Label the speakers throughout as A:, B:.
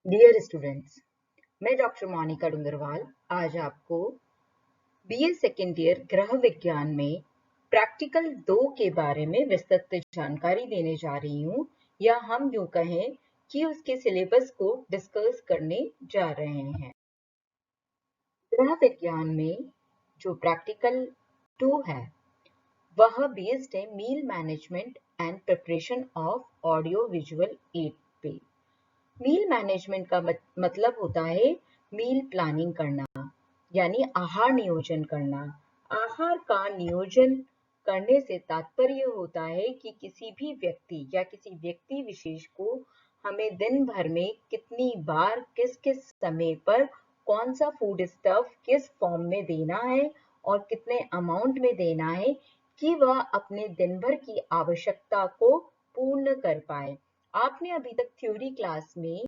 A: Dear students, मैं doctor Monika Dungarwal आज आपको बीए सेकेंड ईयर गृह विज्ञान में प्रैक्टिकल 2 के बारे में विस्तृत जानकारी देने जा रही हूँ, या हम यूं कहें कि उसके सिलेबस को डिस्कस करने जा रहे हैं। गृह विज्ञान में जो प्रैक्टिकल 2 है वह बेस्ड है meal management and preparation of audio visual aid पे। मील मैनेजमेंट का मतलब होता है मील प्लानिंग करना, यानी आहार नियोजन करना। आहार का नियोजन करने से तात्पर्य होता है कि किसी भी व्यक्ति या किसी व्यक्ति विशेष को हमें दिन भर में कितनी बार किस किस समय पर कौन सा फूड स्टफ किस फॉर्म में देना है और कितने अमाउंट में देना है कि वह अपने दिन भर की आवश्यकता को पूर्ण कर पाए। आपने अभी तक थ्योरी क्लास में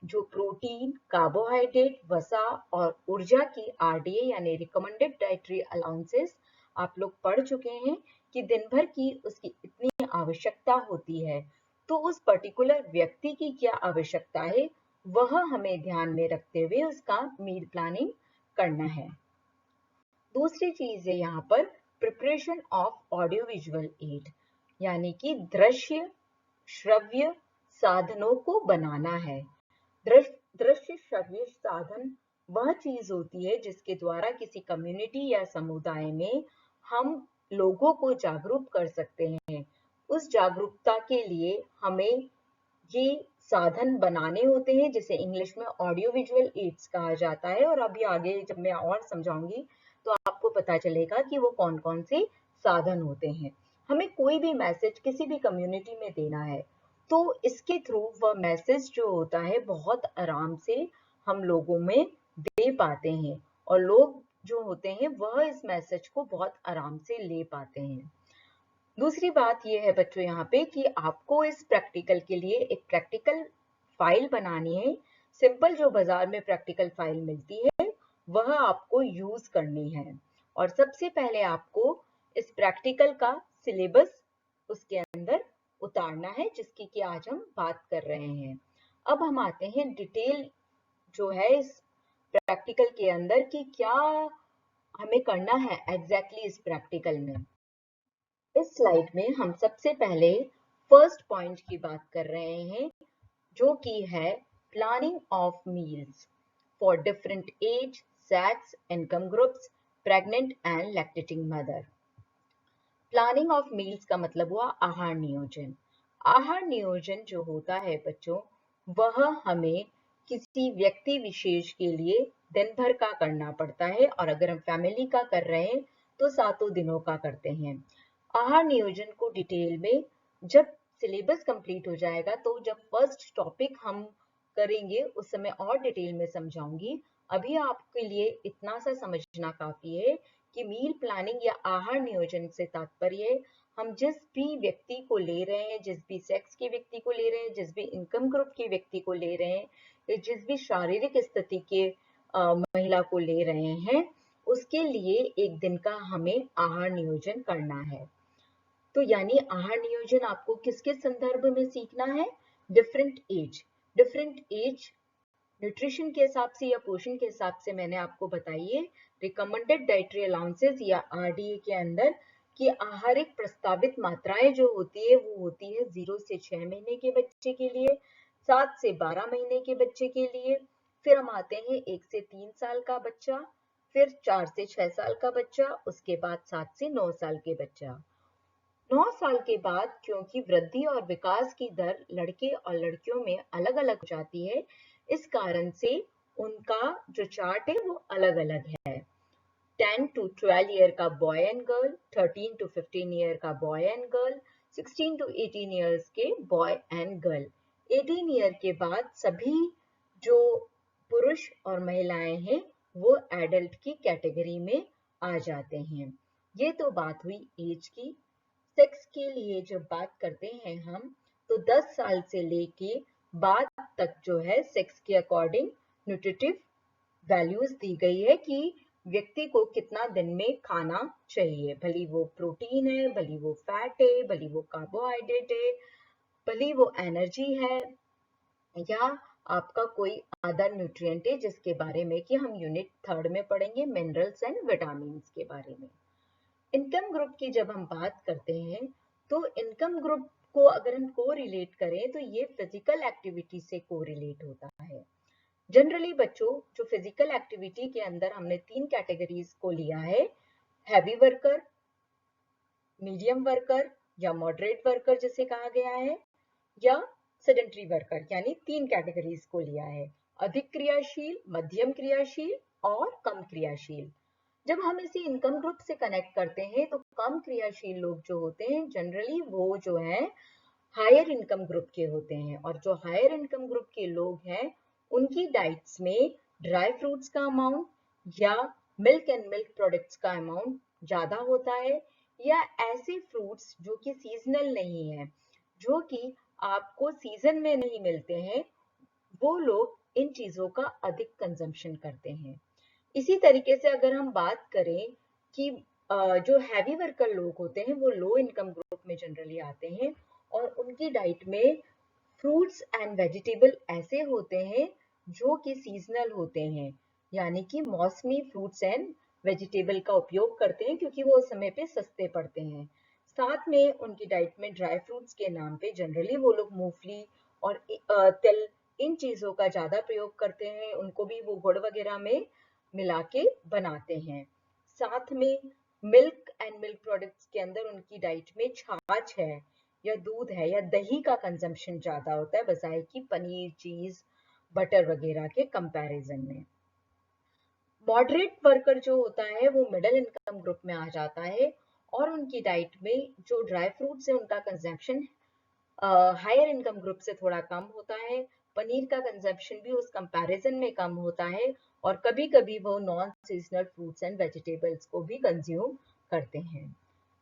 A: जो प्रोटीन, कार्बोहाइड्रेट, वसा और ऊर्जा की आरडीए यानी रिकमेंडेड डाइटरी अलाउंसेस आप लोग पढ़ चुके हैं कि दिन भर की उसकी इतनी आवश्यकता होती है, तो उस पर्टिकुलर व्यक्ति की क्या आवश्यकता है वह हमें ध्यान में रखते हुए उसका मील प्लानिंग करना है। दूसरी चीज है यहाँ पर preparation of audio visual add, यानी कि दृश्य श्रव्य साधनों को बनाना है। दृश्य श्रव्य साधन वह चीज होती है जिसके द्वारा किसी कम्युनिटी या समुदाय में हम लोगों को जागरूक कर सकते हैं। उस जागरूकता के लिए हमें ये साधन बनाने होते हैं, जिसे इंग्लिश में ऑडियो विजुअल एड्स कहा जाता है। और अभी आगे जब मैं और समझाऊंगी तो आपको पता चलेगा कि वो कौन कौन से साधन होते हैं। हमें कोई भी मैसेज किसी भी कम्युनिटी में देना है तो इसके थ्रू वह मैसेज जो होता है बहुत आराम से हम लोगों में दे पाते हैं, और लोग जो होते हैं वह इस मैसेज को बहुत आराम से ले पाते हैं। दूसरी बात यह है बच्चों यहाँ पे कि आपको इस प्रैक्टिकल के लिए एक प्रैक्टिकल फाइल बनानी है। सिंपल जो बाजार में प्रैक्टिकल फाइल मिलती है वह आपको यूज करनी है। और सबसे पहले आपको इस प्रैक्टिकल का सिलेबस उसके अंदर उतारना है, जिसकी कि आज हम बात कर रहे हैं। अब हम आते हैं डिटेल जो है इस प्रैक्टिकल के अंदर कि क्या हमें करना है एग्जैक्टली इस प्रैक्टिकल में। इस स्लाइड में हम सबसे पहले फर्स्ट पॉइंट की बात कर रहे हैं, जो कि है planning of meals for different age, sex, income groups, pregnant and lactating mother. Planning of meals का मतलब हुआ आहार नियोजन। आहार नियोजन जो होता है बच्चों, वह हमें किसी व्यक्ति विशेष के लिए दिन भर का करना पड़ता है, और अगर हम फैमिली का कर रहे हैं तो 7 दिनों का करते हैं। आहार नियोजन को डिटेल में जब सिलेबस कंप्लीट हो जाएगा, तो जब फर्स्ट टॉपिक हम करेंगे उस समय और डिटेल में समझाऊंगी। अभी आपके लिए इतना सा समझना काफी है कि मील प्लानिंग या आहार नियोजन से तात्पर्य हम जिस भी व्यक्ति को ले रहे हैं, जिस भी सेक्स के व्यक्ति को ले रहे हैं, जिस भी इनकम ग्रुप के व्यक्ति को ले रहे हैं, या जिस भी शारीरिक स्थिति के महिला को ले रहे हैं, उसके लिए एक दिन का हमें आहार नियोजन करना है। तो यानी आहार नियोजन आपको किसके संदर्भ में सीखना है? Different age. Different age nutrition के हिसाब से या पोषण के हिसाब से मैंने आपको बताइए रिकमेंडेड डाइटरी अलाउंसेस या आरडीए के अंदर कि आहारिक प्रस्तावित मात्राएं जो होती है वो होती है 0 से 6 महीने के बच्चे के लिए, 7 से 12 महीने के बच्चे के लिए, फिर हम आते हैं 1 से 3 साल का बच्चा, फिर 4 से 6 साल का बच्चा, उसके बाद 7 से 9 साल के बच्चा। 9 साल के बाद क्योंकि वृद्धि और विकास की दर लड़के और लड़कियों में अलग अलग हो जाती है, इस कारण से उनका जो चार्ट है वो अलग अलग है। 10 to 12 ईयर का boy and girl, 13 to 15 year का boy and girl, 16 to 18 years के बॉय एंड गर्ल। 18 ईयर के बाद सभी जो पुरुष और महिलाएं हैं वो एडल्ट की कैटेगरी में आ जाते हैं। ये तो बात हुई एज की। सेक्स के लिए जब बात करते हैं हम, तो 10 साल से लेके बाद तक जो है सेक्स के अकॉर्डिंग न्यूट्रिटिव वैल्यूज दी गई है कि व्यक्ति को कितना दिन में खाना चाहिए, भली वो प्रोटीन है, भली वो फैट है, भली वो कार्बोहाइड्रेट है, भली वो एनर्जी है, या आपका कोई अदर न्यूट्रिएंट है जिसके बारे में कि हम यूनिट 3 में पढ़ेंगे, मिनरल्स एंड विटामिन के बारे में। इनकम ग्रुप की जब हम बात करते हैं तो इनकम ग्रुप को अगर हम को रिलेट करें तो ये फिजिकल एक्टिविटी से को रिलेट होता है। जनरली बच्चों जो फिजिकल एक्टिविटी के अंदर हमने 3 कैटेगरीज को लिया है, हैवी वर्कर, मीडियम वर्कर या मॉडरेट वर्कर जिसे कहा गया है, या सेडेंटरी वर्कर, यानी 3 कैटेगरीज को लिया है, अधिक क्रियाशील, मध्यम क्रियाशील और कम क्रियाशील। जब हम इसे इनकम ग्रुप से कनेक्ट करते हैं तो कम क्रियाशील लोग जो होते हैं जनरली वो जो है हायर इनकम ग्रुप के होते हैं, और जो हायर इनकम ग्रुप के लोग हैं उनकी डाइट्स में ड्राई फ्रूट्स का अमाउंट या मिल्क एंड मिल्क प्रोडक्ट्स का अमाउंट ज्यादा होता है, या ऐसे फ्रूट्स जो कि सीजनल नहीं है, जो कि आपको सीजन में नहीं मिलते हैं, वो लोग इन चीजों का अधिक कंजम्पशन करते हैं। इसी तरीके से अगर हम बात करें कि जो हैवी वर्कर लोग होते हैं वो लो इनकम ग्रुप में जनरली आते हैं, और उनकी डाइट में फ्रूट्स एंड वेजिटेबल ऐसे होते हैं जो कि सीजनल होते हैं, यानी कि मौसमी फ्रूट्स एंड वेजिटेबल का उपयोग करते हैं क्योंकि वो उस समय पे सस्ते पड़ते हैं। साथ में उनकी डाइट में ड्राई फ्रूट्स के नाम पे जनरली वो लोग मूंगफली और तिल, इन चीजों का ज्यादा प्रयोग करते हैं, उनको भी वो गुड़ वगैरह में मिला के बनाते हैं। साथ में मिल्क एंड मिल्क प्रोडक्ट्स के अंदर उनकी डाइट में छाछ है या दूध है या दही का कंजम्पशन ज्यादा होता है बजाय कि पनीर, चीज, बटर वगैरह के कंपैरिजन में। मॉडरेट वर्कर जो होता है वो मिडिल इनकम ग्रुप में आ जाता है, और उनकी डाइट में जो ड्राई फ्रूट्स है उनका कंजम्पशन हायर इनकम ग्रुप से थोड़ा कम होता है, पनीर का कंजम्पशन भी उस कंपैरिजन में कम होता है, और कभी कभी वो non seasonal fruits and vegetables को भी कंज्यूम करते हैं।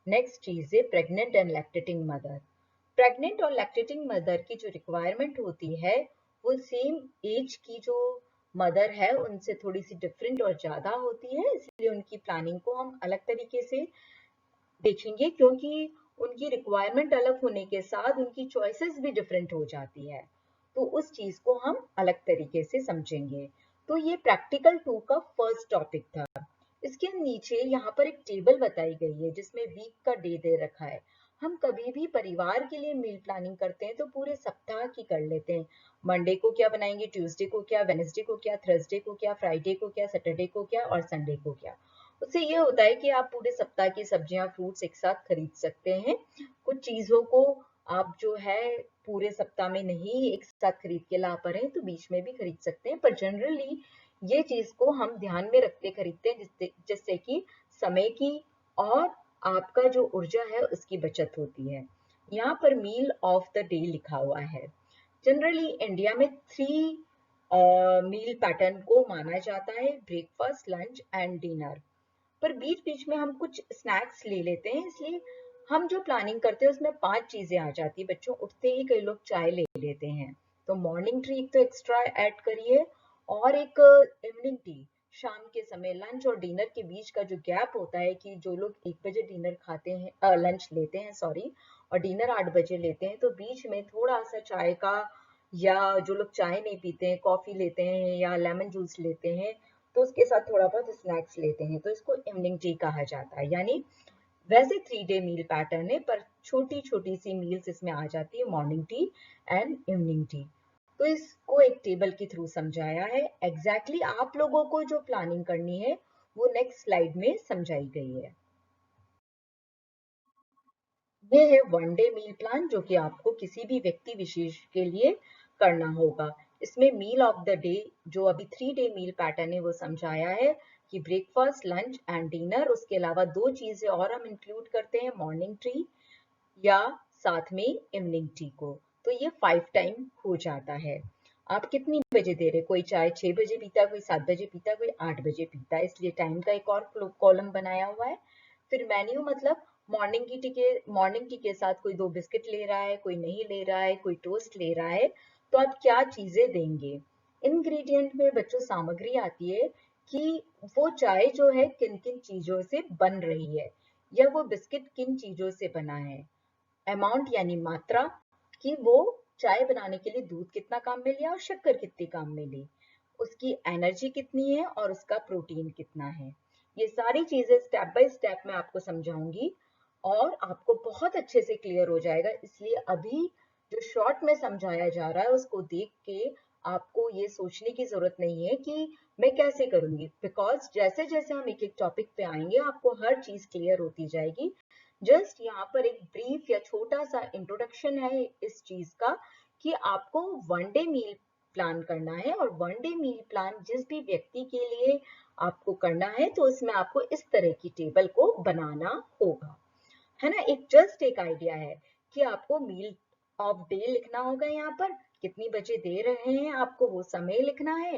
A: नेक्स्ट चीज है pregnant and lactating mother. Pregnant और लैक्टेटिंग मदर की जो रिक्वायरमेंट होती है वो सेम एज की जो मदर है उनसे थोड़ी सी डिफरेंट और ज्यादा होती है, इसलिए उनकी प्लानिंग को हम अलग तरीके से देखेंगे, क्योंकि उनकी रिक्वायरमेंट अलग होने के साथ उनकी चॉइसेस भी डिफरेंट हो जाती है, तो उस चीज को हम अलग तरीके से समझेंगे। तो ये प्रैक्टिकल 2 का फर्स्ट टॉपिक था। इसके नीचे यहाँ पर एक टेबल बताई गई है जिसमें वीक का डे दे रखा है। हम कभी भी परिवार के लिए मील प्लानिंग करते हैं तो पूरे सप्ताह की कर लेते हैं, मंडे को क्या बनाएंगे, ट्यूसडे को क्या, वेडनेसडे को क्या, थर्सडे को क्या, फ्राइडे को क्या, सैटरडे को क्या और संडे को क्या। उससे ये होता है कि आप पूरे सप्ताह की सब्जियां, फ्रूट्स एक साथ खरीद सकते हैं। कुछ चीजों को आप जो है पूरे सप्ताह में नहीं एक साथ खरीद के ला पा रहे हैं तो बीच में भी खरीद सकते हैं, पर जनरली ये चीज को हम ध्यान में रख के खरीदते हैं जिससे कि समय की और आपका जो ऊर्जा है उसकी बचत होती है। यहाँ पर मील ऑफ द डे लिखा हुआ है। जनरली इंडिया में 3 मील पैटर्न को माना जाता है, ब्रेकफास्ट, लंच एंड डिनर, पर बीच बीच में हम कुछ स्नैक्स ले लेते हैं, इसलिए हम जो प्लानिंग करते हैं उसमें 5 चीजें आ जाती है। बच्चों उठते ही कई लोग चाय ले लेते हैं, तो मॉर्निंग टी तो एक्स्ट्रा ऐड करिए, और एक इवनिंग टी शाम के समय लंच और डिनर के बीच का जो गैप होता है कि जो लोग 1 बजे डिनर खाते हैं, लंच लेते हैं सॉरी, और डिनर 8 बजे लेते हैं, तो बीच में थोड़ा सा चाय का, या जो लोग चाय नहीं पीते हैं कॉफी लेते हैं या लेमन जूस लेते हैं, तो उसके साथ थोड़ा बहुत स्नैक्स लेते हैं, तो इसको इवनिंग टी कहा जाता है। यानी वैसे 3 डे मील पैटर्न है पर छोटी छोटी सी मील्स इसमें आ जाती है, morning tea and evening tea. तो इसको एक टेबल के थ्रू समझाया है। एग्जैक्टली आप लोगों को जो प्लानिंग करनी है वो नेक्स्ट स्लाइड में समझाई गई है। ये है 1 डे मील प्लान जो कि आपको किसी भी व्यक्ति विशेष के लिए करना होगा। इसमें मील ऑफ द डे जो अभी 3 डे मील पैटर्न है वो समझाया है कि ब्रेकफास्ट, लंच एंड डिनर, उसके अलावा 2 चीजें और हम इंक्लूड करते हैं, मॉर्निंग टी या साथ में इवनिंग टी को, तो ये 5 टाइम हो जाता है। आप कितनी बजे दे रहे, कोई चाय 6 बजे पीता, कोई 7 बजे पीता, कोई 8 बजे पीता, इसलिए टाइम का एक और कॉलम बनाया हुआ है। फिर मेन्यू मतलब मॉर्निंग टी के साथ कोई 2 बिस्किट ले रहा है, कोई नहीं ले रहा है, कोई टोस्ट ले रहा है, तो आप क्या चीजें देंगे। इंग्रेडिएंट में बच्चों सामग्री आती है कि वो चाय जो है किन किन चीजों से बन रही है या वो बिस्किट किन चीजों से बना है। अमाउंट यानी मात्रा कि वो चाय बनाने के लिए दूध कितना काम में लिया और शक्कर कितनी काम में ली, उसकी एनर्जी कितनी है और उसका प्रोटीन कितना है। ये सारी चीजें स्टेप बाय स्टेप मैं आपको समझाऊंगी और आपको बहुत अच्छे से क्लियर हो जाएगा। इसलिए अभी जो शॉर्ट में समझाया जा रहा है उसको देख के आपको ये सोचने की जरूरत नहीं है कि मैं कैसे करूंगी, बिकॉज जैसे जैसे हम एक एक टॉपिक पे आएंगे आपको हर चीज क्लियर होती जाएगी। जस्ट यहाँ पर एक ब्रीफ या छोटा सा इंट्रोडक्शन है इस चीज का कि आपको वन डे मील प्लान करना है, और वन डे मील प्लान जिस भी व्यक्ति के लिए आपको करना है तो उसमें आपको इस तरह की टेबल को बनाना होगा, है ना। एक जस्ट एक आइडिया है कि आपको मील ऑफ डे लिखना होगा, यहाँ पर कितनी बजे दे रहे हैं आपको वो समय लिखना है,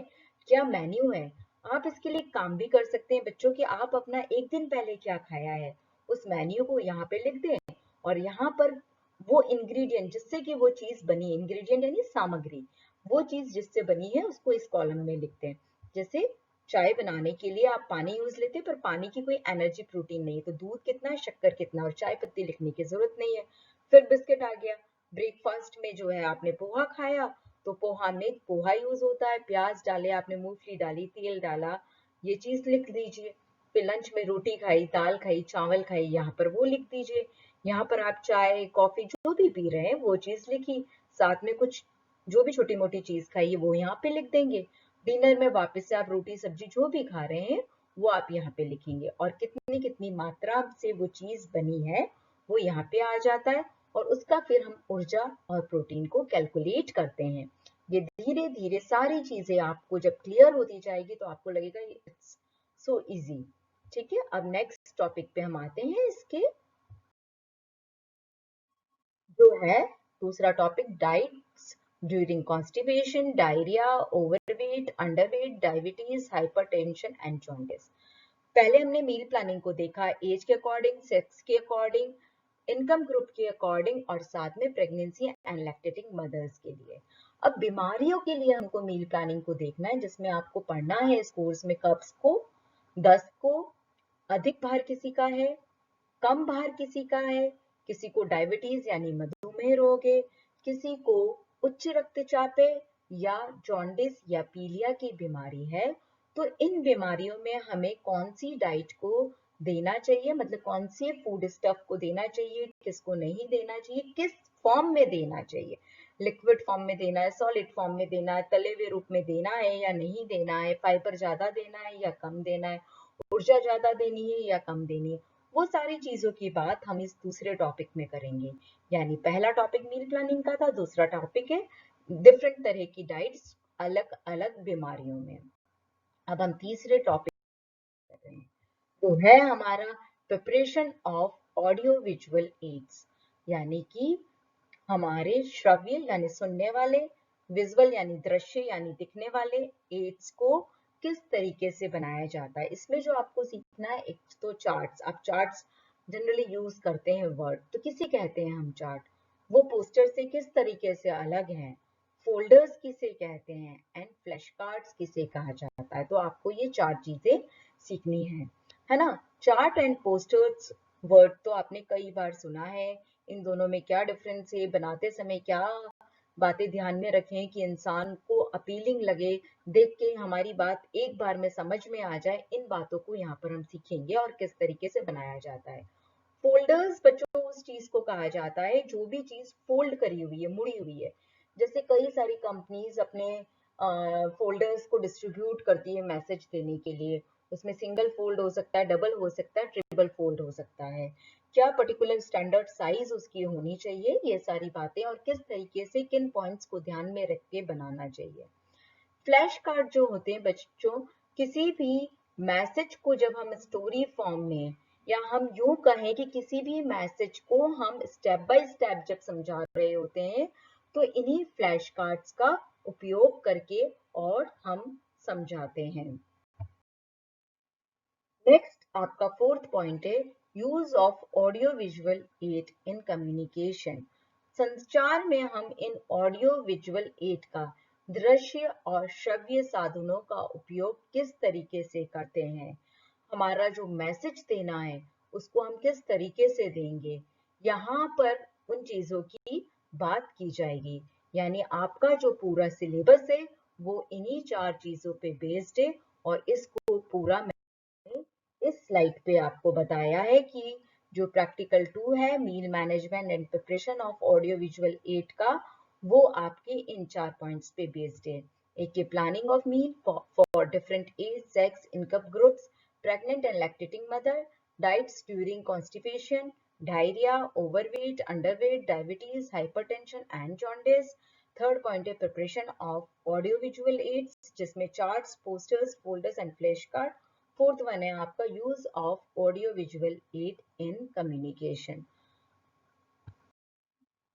A: क्या मेन्यू है। आप इसके लिए काम भी कर सकते हैं बच्चों कि आप अपना एक दिन पहले क्या खाया है उस मेन्यू को यहाँ पे लिख दें, और यहाँ पर वो इंग्रेडिएंट जिससे कि वो चीज बनी, इंग्रेडिएंट यानी सामग्री, वो चीज जिससे बनी है उसको इस कॉलम में लिखते हैं। जैसे चाय बनाने के लिए आप पानी यूज लेते हैं पर पानी की कोई एनर्जी प्रोटीन नहीं है, तो दूध कितना है, शक्कर कितना, और चाय पत्ती लिखने की जरूरत नहीं है। फिर बिस्किट आ गया, ब्रेकफास्ट में जो है आपने पोहा खाया तो पोहा में पोहा यूज होता है, प्याज डाले आपने, मूंगफली डाली, तेल डाला, ये चीज लिख दीजिए। फिर लंच में रोटी खाई, दाल खाई, चावल खाई, यहाँ पर वो लिख दीजिए। यहाँ पर आप चाय कॉफी जो भी पी रहे हैं वो चीज लिखी, साथ में कुछ जो भी छोटी मोटी चीज खाई है वो यहाँ पे लिख देंगे। डिनर में वापस से आप रोटी सब्जी जो भी खा रहे हैं वो आप यहाँ पे लिखेंगे, और कितनी कितनी मात्रा से वो चीज बनी है वो यहाँ पे आ जाता है, और उसका फिर हम ऊर्जा और प्रोटीन को कैलकुलेट करते हैं। ये धीरे धीरे सारी चीजें आपको जब क्लियर होती जाएगी तो आपको लगेगा इट्स सो इजी। ठीक है, अब नेक्स्ट टॉपिक पे हम आते हैं। इसके जो है दूसरा topic, diets during constipation, diarrhoea, overweight, underweight, diabetes, hypertension and jaundice. पहले हमने मील प्लानिंग को देखा एज के अकॉर्डिंग, सेक्स के अकॉर्डिंग, इनकम ग्रुप के अकॉर्डिंग, और साथ में प्रेगनेंसी एंड लैक्टेटिंग मदर्स के लिए। अब बीमारियों के लिए हमको मील प्लानिंग को देखना है, जिसमें आपको पढ़ना है इस कोर्स में कब्ज को, दस्त को, अधिक भार किसी का है, कम भार किसी का है, किसी को डायबिटीज यानी मधुमेह रोग है, किसी को उच्च रक्तचाप है, या जॉन्डिस या पीलिया की बीमारी है। तो इन बीमारियों में हमें कौन सी डाइट को देना चाहिए, मतलब कौन से फूड स्टफ को देना चाहिए, किसको नहीं देना चाहिए, किस फॉर्म में देना चाहिए, लिक्विड फॉर्म में देना है, सॉलिड फॉर्म में देना है, तले हुए रूप में देना है या नहीं देना है, फाइबर ज्यादा देना है या कम देना है, ऊर्जा ज्यादा देनी है या कम देनी है, वो सारी चीजों की बात हम इस दूसरे टॉपिक में करेंगे। यानी पहला टॉपिक मील प्लानिंग का था, दूसरा टॉपिक है डिफरेंट तरह की डाइट्स अलग अलग बीमारियों में। अब हम तीसरे टॉपिक कर रहे हैं, वो है हमारा preparation of audio visual ads, यानी कि हमारे श्रव्य यानी सुनने वाले, विजुअल यानी दृश्य यानी दिखने वाले एड्स को किस तरीके से बनाया जाता है। इसमें जो आपको सीखना है, एक तो चार्ट्स, आप चार्ट्स जनरली यूज करते हैं वर्ड, तो किसे कहते हैं हम चार्ट, वो पोस्टर से किस तरीके से अलग हैं, फोल्डर्स किसे कहते हैं, एंड फ्लैश कार्ड्स किसे कहा जाता है। तो आपको ये चार चीजें सीखनी है ना। चार्ट एंड पोस्टर्स वर्ड तो आपने कई बार सुना है, इन दोनों में क्या डिफरेंस है, बनाते समय क्या बातें ध्यान में रखें कि इंसान को अपीलिंग लगे, देख के हमारी बात एक बार में समझ में आ जाए, इन बातों को यहाँ पर हम सीखेंगे और किस तरीके से बनाया जाता है। फोल्डर्स बच्चों उस चीज को कहा जाता है जो भी चीज फोल्ड करी हुई है, मुड़ी हुई है। जैसे कई सारी कंपनीज अपने फोल्डर्स को डिस्ट्रीब्यूट करती है मैसेज देने के लिए, उसमें सिंगल फोल्ड हो सकता है, डबल हो सकता है, ट्रिपल फोल्ड हो सकता है, क्या पर्टिकुलर स्टैंडर्ड साइज उसकी होनी चाहिए, ये सारी बातें, और किस तरीके से किन पॉइंट्स को ध्यान में रख के बनाना चाहिए। फ्लैश कार्ड जो होते हैं बच्चों, किसी भी मैसेज को जब हम स्टोरी फॉर्म में, या हम यूं कहें कि किसी भी मैसेज को हम स्टेप बाय स्टेप जब समझा रहे होते हैं तो इन्हीं फ्लैश कार्ड्स का उपयोग करके और हम समझाते हैं। नेक्स्ट आपका फोर्थ पॉइंट है use of audio visual aid in communication. संचार में हम इन ऑडियो विजुअल एड का, दृश्य और श्रव्य साधनों का उपयोग किस तरीके से करते हैं, हमारा जो मैसेज देना है उसको हम किस तरीके से देंगे, यहाँ पर उन चीजों की बात की जाएगी। यानी आपका जो पूरा सिलेबस है वो इन्हीं 4 चीजों पे बेस्ड है। और इसको पूरा मैंने इस स्लाइड पे आपको बताया है कि जो प्रैक्टिकल 2 है meal management and preparation of audio visual aid का, वो आपके इन 4 पॉइंट्स पे बेस्ड है। एक ये planning of meal for different age, sex, income groups, pregnant and lactating mother, diets during constipation, diarrhoea, overweight, underweight, diabetes, hypertension and jaundice. Third point है preparation of audio visual aids, जिसमें charts, posters, folders and flash card. Fourth one है आपका use of audio visual aid in communication.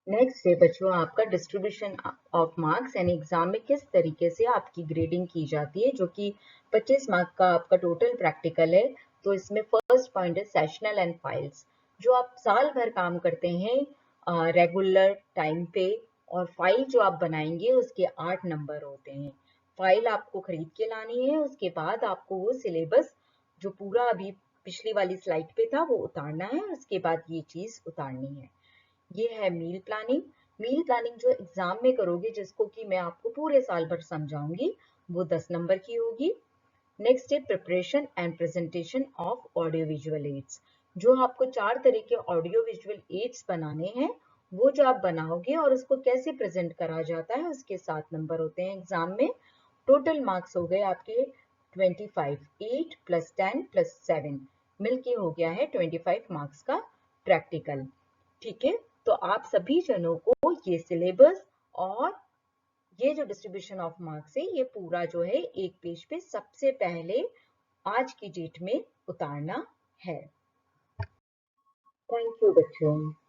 A: Next है बच्चों आपका distribution of marks, यानी exam में किस तरीके से आपकी ग्रेडिंग की जाती है, जो कि 25 मार्क का आपका टोटल प्रैक्टिकल है। तो इसमें फर्स्ट पॉइंट है सेशनल एंड फाइल्स। जो आप साल भर काम करते हैं रेगुलर टाइम पे, और फाइल जो आप बनाएंगे उसके 8 नंबर होते हैं। फाइल आपको खरीद के लानी है, उसके बाद आपको वो सिलेबस जो पूरा अभी पिछली वाली स्लाइड पे था वो उतारना है, उसके बाद ये चीज उतारनी है। ये है मील प्लानिंग। मील प्लानिंग जो एग्जाम में करोगे, जिसको कि मैं आपको पूरे साल भर समझाऊंगी, वो 10 नंबर की होगी। नेक्स्ट है preparation and presentation of audio visual ads. जो आपको 4 तरह के ऑडियो विजुअल एड्स बनाने हैं, वो जो आप बनाओगे और उसको कैसे प्रेजेंट करा जाता है, उसके 7 नंबर होते हैं एग्जाम में। टोटल मार्क्स हो गए आपके 25, 8 + 10 + 7 मिलके हो गया है 25 मार्क्स का प्रैक्टिकल। ठीक है, तो आप सभी जनों को ये सिलेबस और ये जो डिस्ट्रीब्यूशन ऑफ मार्क्स है, ये पूरा जो है एक पेज पे सबसे पहले आज की डेट में उतारना है। थैंक यू बच्चों।